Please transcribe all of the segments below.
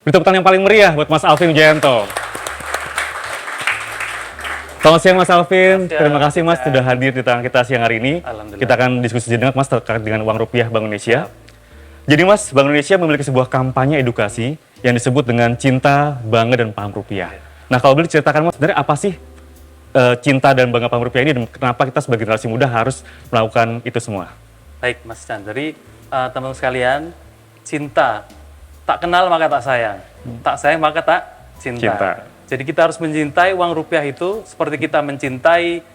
Beri tepuk tangan yang paling meriah buat Mas Alvin Wijayanto. Selamat siang Mas Alvin, terima kasih Mas sudah hadir di tangan kita siang hari ini. Kita akan diskusi sejenak Mas terkait dengan uang rupiah Bank Indonesia. Jadi Mas, Bank Indonesia memiliki sebuah kampanye edukasi yang disebut dengan cinta, bangga, dan paham rupiah. Nah kalau boleh diceritakan Mas, sebenarnya apa sih cinta dan bangga paham rupiah ini dan kenapa kita sebagai generasi muda harus melakukan itu semua? Baik Mas Chan, jadi teman-teman sekalian, cinta, tak kenal maka tak sayang, tak sayang maka tak cinta. Jadi kita harus mencintai uang rupiah itu seperti kita mencintai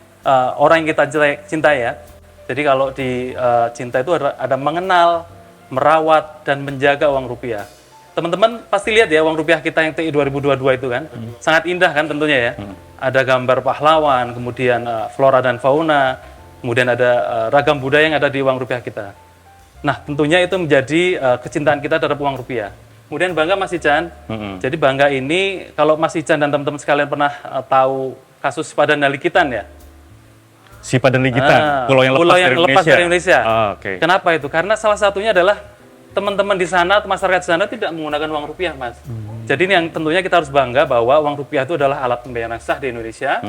orang yang kita cintai ya. Jadi kalau di cinta itu ada mengenal, merawat, dan menjaga uang rupiah. Teman-teman pasti lihat ya uang rupiah kita yang TI 2022 itu kan, sangat indah kan tentunya ya. Ada gambar pahlawan, kemudian flora dan fauna, kemudian ada ragam budaya yang ada di uang rupiah kita. Nah tentunya itu menjadi kecintaan kita terhadap uang rupiah. Kemudian bangga Mas Ican, jadi bangga ini kalau Mas Ican dan teman-teman sekalian pernah tahu kasus Sipadan dan Likitan ya? Sipadan dan Likitan, pulau yang lepas dari Indonesia. Kenapa itu? Karena salah satunya adalah teman-teman di sana, masyarakat di sana tidak menggunakan uang rupiah Mas. Jadi ini yang tentunya kita harus bangga bahwa uang rupiah itu adalah alat pembayaran sah di Indonesia,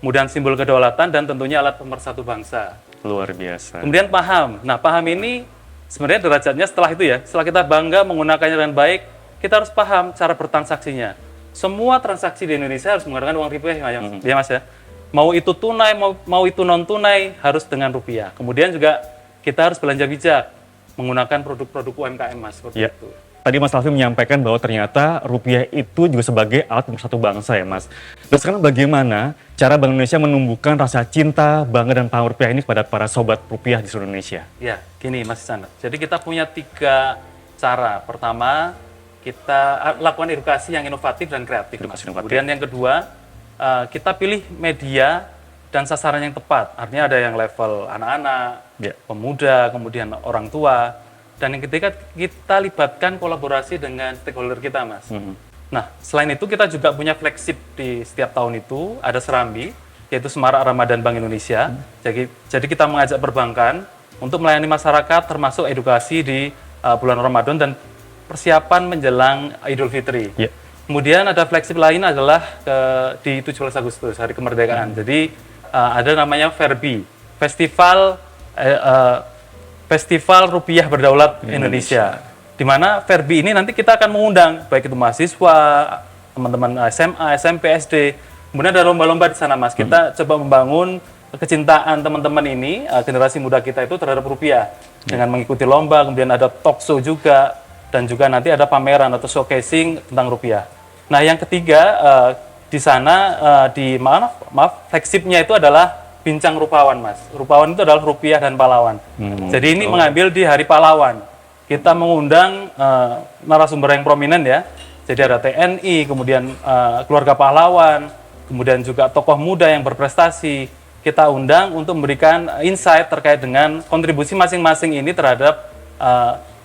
kemudian simbol kedaulatan dan tentunya alat pemersatu bangsa. Luar biasa. Kemudian paham, nah paham ini sebenarnya derajatnya setelah itu ya, setelah kita bangga menggunakannya dengan baik, kita harus paham cara bertransaksinya. Semua transaksi di Indonesia harus menggunakan uang rupiah ya Mas ya. Mau itu tunai, mau itu non tunai harus dengan rupiah. Kemudian juga kita harus belanja bijak menggunakan produk-produk UMKM Mas seperti itu. Tadi Mas Alvin menyampaikan bahwa ternyata rupiah itu juga sebagai alat pemersatu bangsa ya Mas. Dan sekarang bagaimana cara Bank Indonesia menumbuhkan rasa cinta, bangga, dan paham rupiah ini kepada para sobat rupiah di seluruh Indonesia? Ya, gini Mas Ican. Jadi kita punya 3 cara. Pertama, kita lakukan edukasi yang inovatif dan kreatif. Kemudian yang kedua, kita pilih media dan sasaran yang tepat. Artinya ada yang level anak-anak, pemuda, kemudian orang tua. Dan yang ketiga, kita libatkan kolaborasi dengan stakeholder kita, Mas. Nah, selain itu kita juga punya flagship di setiap tahun itu, ada Serambi, yaitu Semarak Ramadan Bank Indonesia. Jadi kita mengajak perbankan untuk melayani masyarakat, termasuk edukasi di bulan Ramadan dan persiapan menjelang Idul Fitri. Kemudian ada flagship lain adalah di 17 Agustus, Hari Kemerdekaan. Jadi ada namanya Verbi, Festival Rupiah Berdaulat Indonesia. Di mana Verbi ini nanti kita akan mengundang baik itu mahasiswa, teman-teman SMA, SMP, SD. Kemudian ada lomba-lomba di sana Mas. Kita coba membangun kecintaan teman-teman ini, generasi muda kita itu terhadap rupiah. Dengan mengikuti lomba, kemudian ada talk show juga, dan juga nanti ada pameran atau showcasing tentang rupiah. Nah yang ketiga, di sana, flagshipnya itu adalah Bincang Rupawan Mas. Rupawan itu adalah rupiah dan pahlawan. Jadi ini mengambil di Hari Pahlawan. Kita mengundang narasumber yang prominent ya. Jadi ada TNI, kemudian keluarga pahlawan, kemudian juga tokoh muda yang berprestasi. Kita undang untuk memberikan insight terkait dengan kontribusi masing-masing ini terhadap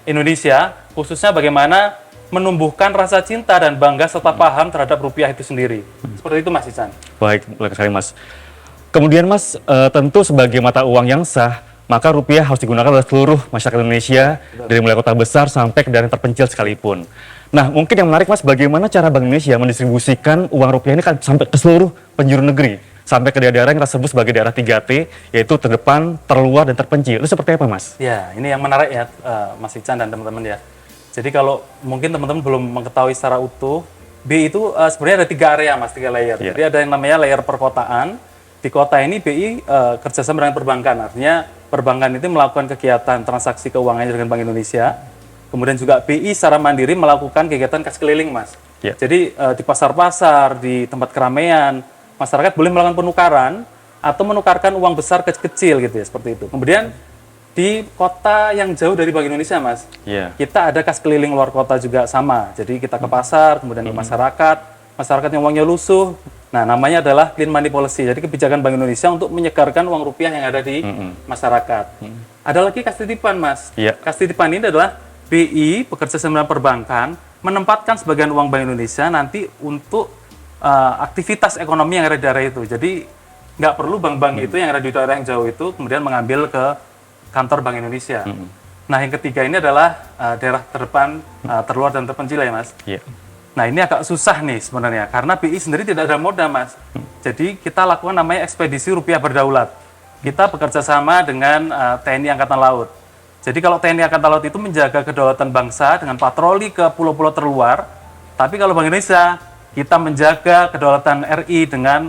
Indonesia, khususnya bagaimana menumbuhkan rasa cinta dan bangga serta paham terhadap rupiah itu sendiri. Seperti itu Mas Ican. Baik, baik sekali Mas. Kemudian Mas, tentu sebagai mata uang yang sah, maka rupiah harus digunakan oleh seluruh masyarakat Indonesia, dari mulai kota besar sampai ke daerah terpencil sekalipun. Nah, mungkin yang menarik Mas, bagaimana cara Bank Indonesia mendistribusikan uang rupiah ini kan sampai ke seluruh penjuru negeri, sampai ke daerah-daerah yang kita sebut sebagai daerah 3T, yaitu terdepan, terluar, dan terpencil. Itu seperti apa Mas? Ya, ini yang menarik ya Mas Ican dan teman-teman ya. Jadi kalau mungkin teman-teman belum mengetahui secara utuh, B itu sebenarnya ada 3 area Mas, 3 layer. Jadi ada yang namanya layer perkotaan. Di kota ini BI kerjasama dengan perbankan, artinya perbankan itu melakukan kegiatan transaksi keuangannya dengan Bank Indonesia. Kemudian juga BI secara mandiri melakukan kegiatan kas keliling, Mas. Jadi di pasar-pasar, di tempat keramaian, masyarakat boleh melakukan penukaran atau menukarkan uang besar kecil gitu ya, seperti itu. Kemudian di kota yang jauh dari Bank Indonesia, Mas, kita ada kas keliling luar kota juga sama. Jadi kita ke pasar, kemudian ke masyarakat yang uangnya lusuh. Nah, namanya adalah clean money policy. Jadi kebijakan Bank Indonesia untuk menyegarkan uang rupiah yang ada di masyarakat. Ada lagi kas titipan, Mas. Kas titipan ini adalah BI bekerja sama dengan perbankan menempatkan sebagian uang Bank Indonesia nanti untuk aktivitas ekonomi yang ada di daerah itu. Jadi nggak perlu bank-bank itu yang ada di daerah yang jauh itu kemudian mengambil ke kantor Bank Indonesia. Nah, yang ketiga ini adalah daerah terdepan, terluar dan terpencil ya, Mas. Nah ini agak susah nih sebenarnya, karena BI sendiri tidak ada moda Mas. Jadi kita lakukan namanya ekspedisi rupiah berdaulat. Kita bekerja sama dengan TNI Angkatan Laut. Jadi kalau TNI Angkatan Laut itu menjaga kedaulatan bangsa dengan patroli ke pulau-pulau terluar, tapi kalau Bank Indonesia, kita menjaga kedaulatan RI dengan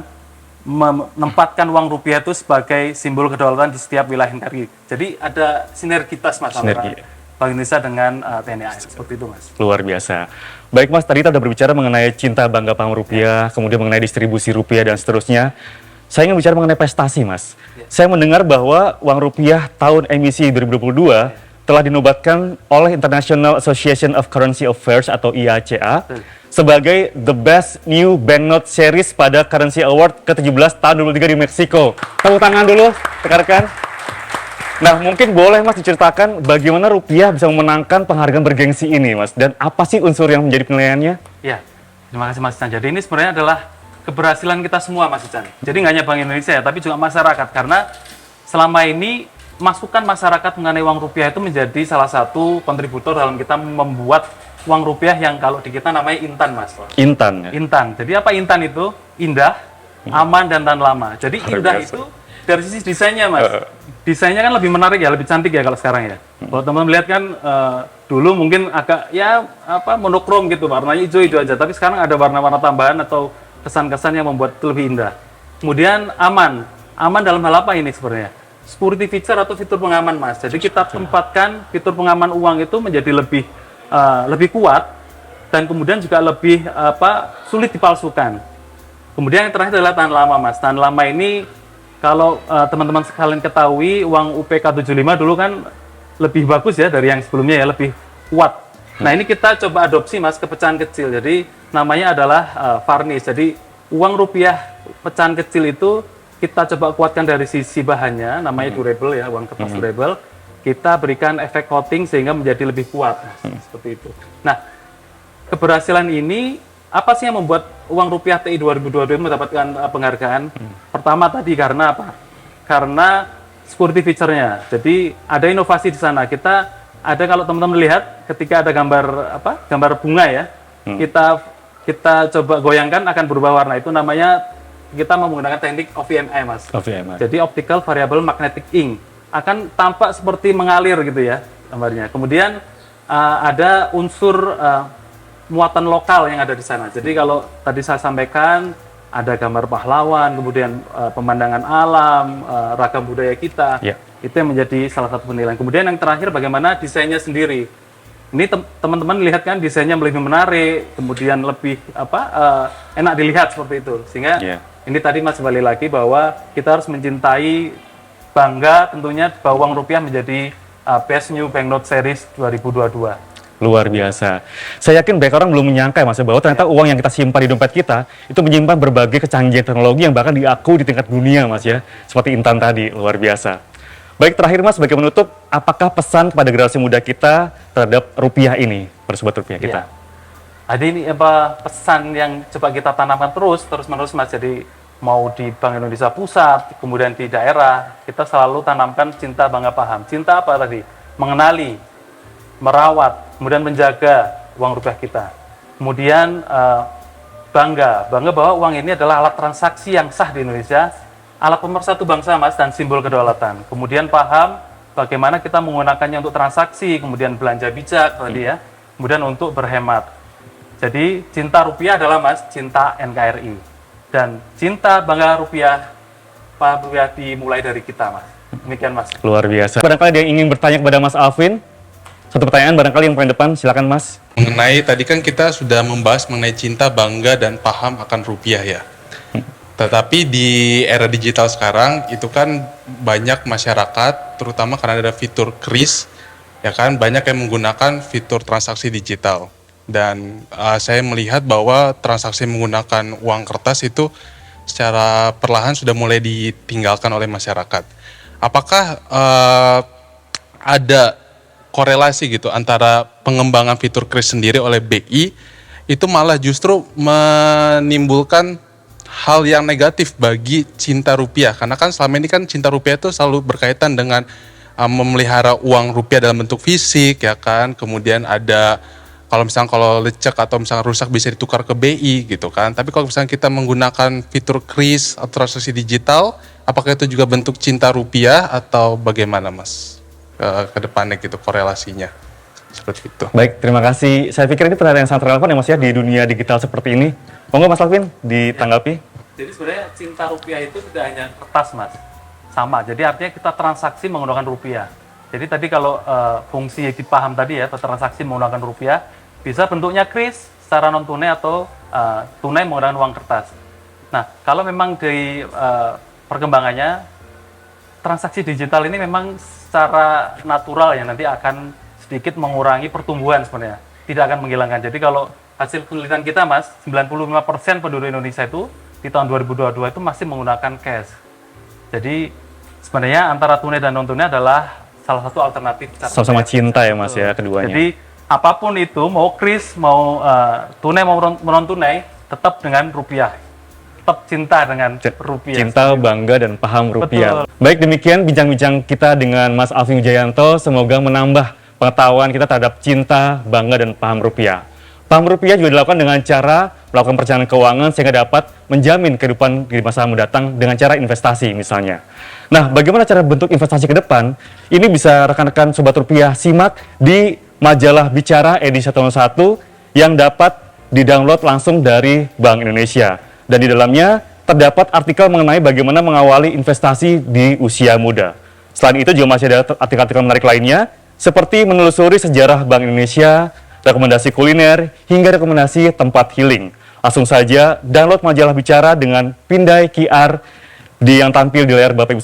menempatkan uang rupiah itu sebagai simbol kedaulatan di setiap wilayah NKRI. Jadi ada sinergitas Mas antara Bank Indonesia dengan TNI AL, seperti itu Mas. Luar biasa. Baik Mas, tadi kita sudah berbicara mengenai cinta bangga paham rupiah, kemudian mengenai distribusi rupiah dan seterusnya. Saya ingin bicara mengenai prestasi Mas. Saya mendengar bahwa uang rupiah tahun emisi 2022 telah dinobatkan oleh International Association of Currency Affairs atau IACA sebagai the best new banknote series pada Currency Award ke-17 tahun 2023 di Meksiko. Tepuk tangan dulu, rekan-rekan. Nah, mungkin boleh Mas diceritakan bagaimana rupiah bisa memenangkan penghargaan bergengsi ini, Mas, dan apa sih unsur yang menjadi penilaiannya? Ya, terima kasih Mas Ican. Jadi ini sebenarnya adalah keberhasilan kita semua Mas Ican. Jadi nggak hanya Bank Indonesia ya, tapi juga masyarakat, karena selama ini masukan masyarakat mengenai uang rupiah itu menjadi salah satu kontributor dalam kita membuat uang rupiah yang kalau di kita namanya intan Mas. Intan ya? Intan. Jadi apa intan itu? Indah, aman, dan tahan lama. Jadi indah itu dari sisi desainnya Mas. Desainnya kan lebih menarik ya, lebih cantik ya kalau sekarang ya. Kalau teman-teman lihat kan dulu mungkin agak ya monokrom gitu, warnanya hijau-hijau aja. Tapi sekarang ada warna-warna tambahan atau kesan-kesan yang membuat itu lebih indah. Kemudian aman. Aman dalam hal apa ini sebenarnya? Security feature atau fitur pengaman Mas. Jadi kita tempatkan fitur pengaman uang itu menjadi lebih kuat dan kemudian juga lebih sulit dipalsukan. Kemudian yang terakhir adalah tahan lama Mas. Tahan lama ini kalau teman-teman sekalian ketahui uang UPK 75 dulu kan lebih bagus ya dari yang sebelumnya ya, lebih kuat. Nah ini kita coba adopsi Mas ke pecahan kecil. Jadi namanya adalah varnish. Jadi uang rupiah pecahan kecil itu kita coba kuatkan dari sisi bahannya, namanya durable ya, uang kertas durable. Kita berikan efek coating sehingga menjadi lebih kuat, Mas. Seperti itu. Nah, keberhasilan ini apa sih yang membuat uang rupiah TI 2022 mendapatkan penghargaan? Pertama tadi karena apa? Karena security feature-nya. Jadi ada inovasi di sana. Kita ada, kalau teman-teman lihat ketika ada gambar bunga ya, kita coba goyangkan akan berubah warna. Itu namanya kita menggunakan teknik OVMI Mas. OVMI. Jadi Optical Variable Magnetic Ink, akan tampak seperti mengalir gitu ya gambarnya. Kemudian ada unsur muatan lokal yang ada di sana. Jadi kalau tadi saya sampaikan ada gambar pahlawan, kemudian pemandangan alam, ragam budaya kita, itu yang menjadi salah satu penilaian. Kemudian yang terakhir bagaimana desainnya sendiri. Ini teman-teman lihat kan desainnya lebih menarik, kemudian lebih enak dilihat seperti itu. Sehingga ini tadi Mas kembali lagi bahwa kita harus mencintai, bangga tentunya bahwa uang rupiah menjadi Best New Banknote Series 2022. Luar biasa. Saya yakin banyak orang belum menyangka ya Mas, bahwa ternyata uang yang kita simpan di dompet kita itu menyimpan berbagai kecanggihan teknologi yang bahkan diakui di tingkat dunia Mas ya. Seperti Intan tadi, luar biasa. Baik, terakhir Mas, sebagai menutup, apakah pesan kepada generasi muda kita terhadap rupiah ini, bersobat rupiah kita? Ada ini pesan yang coba kita tanamkan terus-menerus Mas. Jadi mau di Bank Indonesia Pusat, kemudian di daerah, kita selalu tanamkan cinta bangga paham. Cinta apa tadi? Mengenali, merawat, kemudian menjaga uang rupiah kita. Kemudian bangga bahwa uang ini adalah alat transaksi yang sah di Indonesia, alat pemersatu bangsa Mas, dan simbol kedaulatan. Kemudian paham bagaimana kita menggunakannya untuk transaksi, kemudian belanja bijak tadi ya, kemudian untuk berhemat. Jadi cinta rupiah adalah Mas, cinta NKRI. Dan cinta bangga rupiah, Pak rupiah dimulai dari kita Mas. Demikian Mas. Luar biasa. Barangkali ada yang ingin bertanya kepada Mas Alvin, satu pertanyaan barangkali yang paling depan, silakan Mas. Mengenai tadi kan kita sudah membahas mengenai cinta, bangga, dan paham akan rupiah ya. Tetapi di era digital sekarang itu kan banyak masyarakat, terutama karena ada fitur kris, ya kan, banyak yang menggunakan fitur transaksi digital. Dan saya melihat bahwa transaksi menggunakan uang kertas itu secara perlahan sudah mulai ditinggalkan oleh masyarakat. Apakah ada korelasi gitu antara pengembangan fitur kris sendiri oleh BI itu malah justru menimbulkan hal yang negatif bagi cinta rupiah? Karena kan selama ini kan cinta rupiah itu selalu berkaitan dengan memelihara uang rupiah dalam bentuk fisik ya kan, kemudian ada kalau lecek atau misalnya rusak bisa ditukar ke BI gitu kan. Tapi kalau misalnya kita menggunakan fitur kris atau transaksi digital, apakah itu juga bentuk cinta rupiah atau bagaimana Mas ke depannya gitu korelasinya? Seperti itu. Baik, terima kasih. Saya pikir ini pertanyaan yang sangat relevan ya Mas ya di dunia digital seperti ini. Monggo Mas Alvin ditanggapi. Jadi sebenarnya cinta rupiah itu tidak hanya kertas, Mas. Sama, jadi artinya kita transaksi menggunakan rupiah. Jadi tadi kalau fungsi yang dipaham tadi ya, transaksi menggunakan rupiah, bisa bentuknya kris secara non-tunai atau tunai menggunakan uang kertas. Nah, kalau memang dari perkembangannya, transaksi digital ini memang secara natural ya nanti akan sedikit mengurangi pertumbuhan sebenarnya. Tidak akan menghilangkan. Jadi kalau hasil penelitian kita, Mas, 95% penduduk Indonesia itu di tahun 2022 itu masih menggunakan cash. Jadi sebenarnya antara tunai dan non-tunai adalah salah satu alternatif. Sama-sama cinta ya Mas ya keduanya. Jadi apapun itu, mau kris, mau tunai, mau non-tunai, tetap dengan rupiah. Tetap cinta dengan rupiah. Cinta, bangga, dan paham rupiah. Betul. Baik, demikian bincang-bincang kita dengan Mas Alvin Wijayanto. Semoga menambah pengetahuan kita terhadap cinta, bangga, dan paham rupiah. Paham rupiah juga dilakukan dengan cara melakukan perencanaan keuangan sehingga dapat menjamin kehidupan di masa mendatang dengan cara investasi misalnya. Nah, bagaimana cara bentuk investasi ke depan? Ini bisa rekan-rekan Sobat Rupiah simak di majalah Bicara edisi 101 yang dapat di-download langsung dari Bank Indonesia. Dan di dalamnya terdapat artikel mengenai bagaimana mengawali investasi di usia muda. Selain itu juga masih ada artikel-artikel menarik lainnya seperti menelusuri sejarah Bank Indonesia, rekomendasi kuliner, hingga rekomendasi tempat healing. Langsung saja download majalah Bicara dengan pindai QR yang tampil di layar Bapak Ibu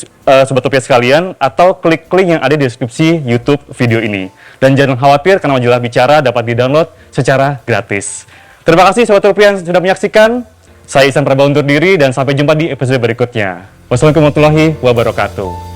Sobat Rupiah sekalian, atau klik link yang ada di deskripsi YouTube video ini. Dan jangan khawatir karena majalah Bicara dapat di-download secara gratis. Terima kasih Sobat Rupiah yang sudah menyaksikan. Saya Ihsan Prabal undur diri dan sampai jumpa di episode berikutnya. Wassalamualaikum warahmatullahi wabarakatuh.